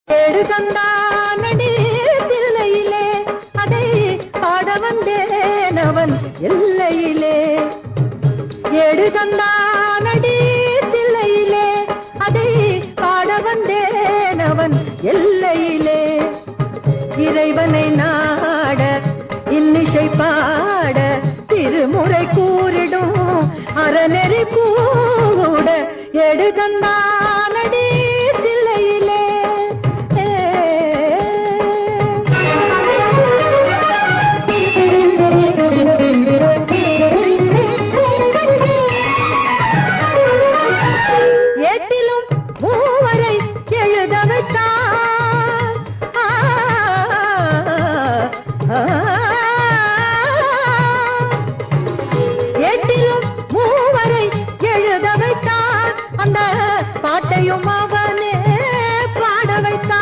எடுகந்தானடி பிள்ளையிலே அதை பாட வந்தேன் அவன் எல்லையிலே. எடுகந்தானடி பிள்ளையிலே அதை பாட வந்தேன் அவன் எல்லையிலே. இறைவனை நாட இன்னிசை பாட திருமுறை கூறிடும் அறநெறி கூட எடுகந்தானடி